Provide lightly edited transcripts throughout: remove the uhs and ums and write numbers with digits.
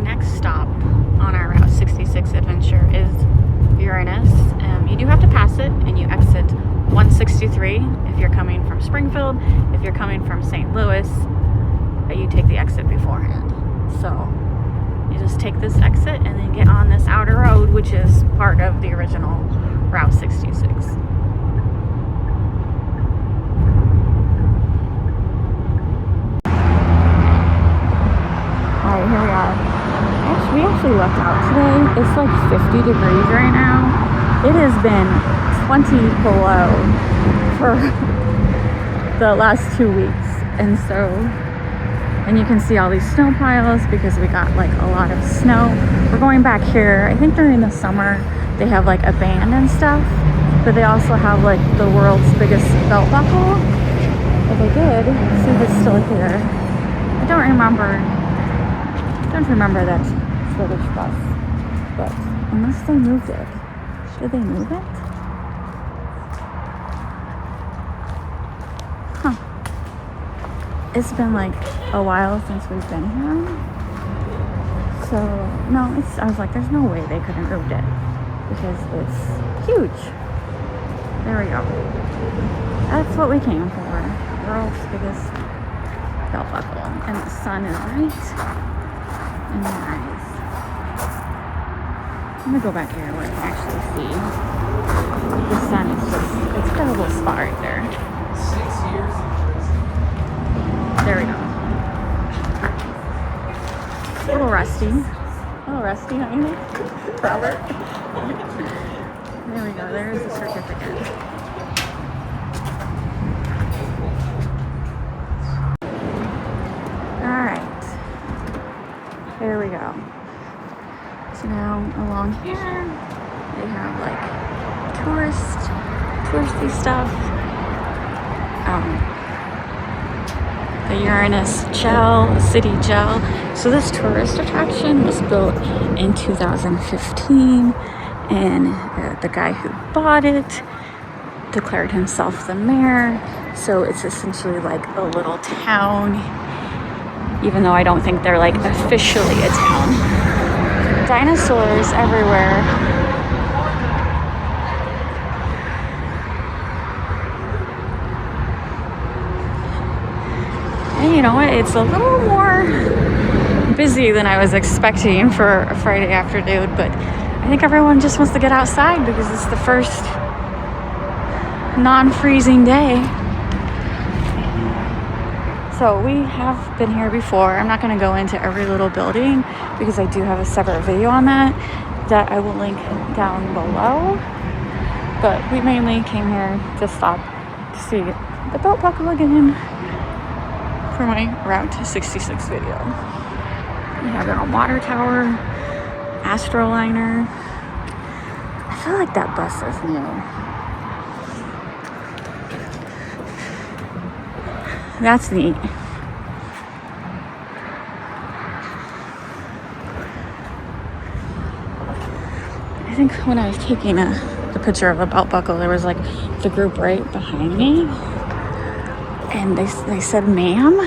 next stop on our Route 66 adventure is Uranus. You do have to pass it, and you exit 163 if you're coming from Springfield. If you're coming from St. Louis, you take the exit beforehand. So you just take this exit and then get on this outer road, which is part of the original Route 66. Alright, here we are. We actually left out today. It's like 50 degrees right now. It has been 20 below for the last 2 weeks. And you can see all these snow piles because we got like a lot of snow. We're going back here. I think during the summer they have like a band and stuff, but they also have like the world's biggest belt buckle. If I did, see if it's still here. I don't remember that Fudge bus, but unless they moved it. Did they move it? Huh. It's been like a while since we've been here. So, no, I was like, there's no way they could have moved it because it's huge. There we go. That's what we came for. World's biggest belt buckle. And the sun is right in the eyes. I'm gonna go back here where I can actually see. The sun is it's got a little spot right there. 6 years in prison. There we go. A little rusty, honey. Robert. There we go. There's the certificate. Alright. Here we go. So now along here they have like touristy stuff. The Uranus gel, city gel. So this tourist attraction was built in 2015, and the guy who bought it declared himself the mayor. So it's essentially like a little town, even though I don't think they're like officially a town. Dinosaurs everywhere. And you know what? It's a little more busy than I was expecting for a Friday afternoon, but I think everyone just wants to get outside because it's the first non-freezing day. So we have been here before. I'm not going to go into every little building because I do have a separate video on that I will link down below. But we mainly came here to stop to see the belt buckle again for my Route 66 video. We have our water tower, Astroliner. I feel like that bus is new. That's neat. I think when I was taking the picture of a belt buckle, there was like the group right behind me. And they said, ma'am.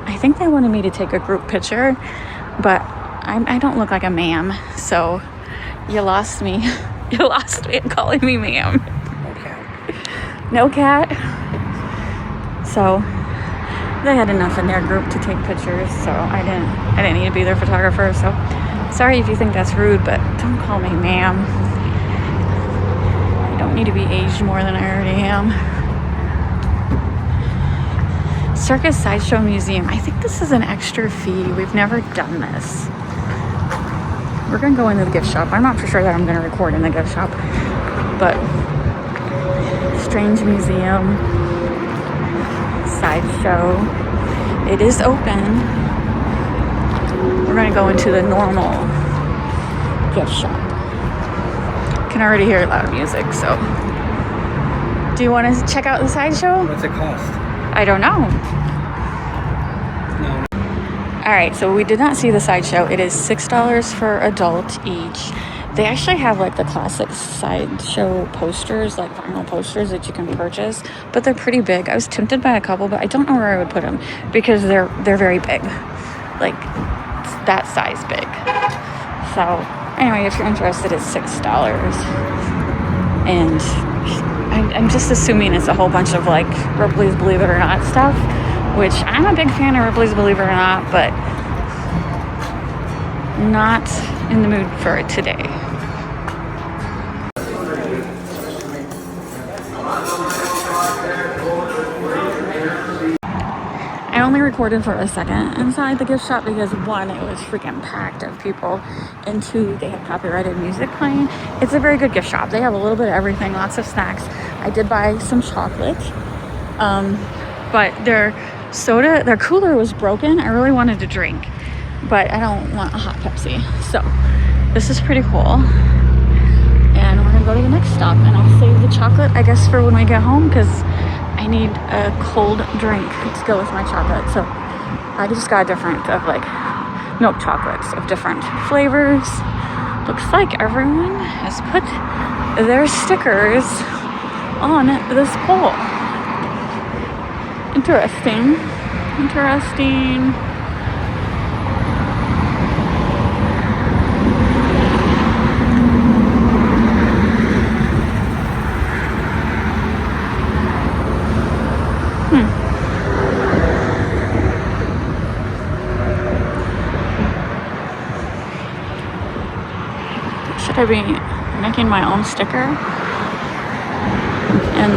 I think they wanted me to take a group picture, but I don't look like a ma'am. So you lost me. You lost me in calling me ma'am. No cat. So they had enough in their group to take pictures, so I didn't need to be their photographer. So sorry if you think that's rude, but don't call me ma'am. I don't need to be aged more than I already am. Circus Sideshow Museum. I think this is an extra fee. We've never done this. We're gonna go into the gift shop. I'm not for sure that I'm gonna record in the gift shop, but strange museum. Sideshow. It is open. We're gonna go into the normal gift shop. Can already hear loud music, so. Do you want to check out the sideshow? What's it cost? I don't know. No. All right, so we did not see the sideshow. It is $6 for adult each. They actually have like the classic sideshow posters, like vinyl posters that you can purchase, but they're pretty big. I was tempted by a couple, but I don't know where I would put them because they're very big. Like that size big. So anyway, if you're interested, it's $6. And I'm just assuming it's a whole bunch of like Ripley's Believe It or Not stuff, which I'm a big fan of Ripley's Believe It or Not, but not in the mood for it today. I only recorded for a second inside the gift shop because one, it was freaking packed of people, and two, they have copyrighted music playing. It's a very good gift shop. They have a little bit of everything, lots of snacks. I did buy some chocolate, but their soda, their cooler was broken. I really wanted to drink, but I don't want a hot Pepsi. So this is pretty cool. And we're gonna go to the next stop, and I'll save the chocolate, I guess, for when we get home, because I need a cold drink to go with my chocolate. So I just got different of like milk chocolates of different flavors. Looks like everyone has put their stickers on this pole. Interesting. Should I be making my own sticker and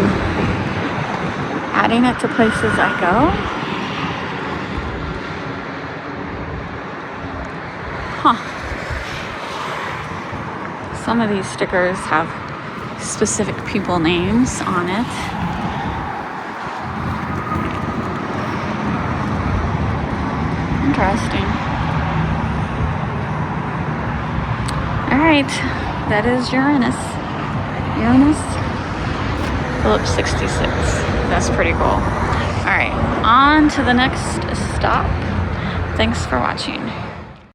adding it to places I go? Huh. Some of these stickers have specific people names on it. Interesting. All right, that is Uranus. Phillips 66. That's pretty cool. All right, on to the next stop. Thanks for watching.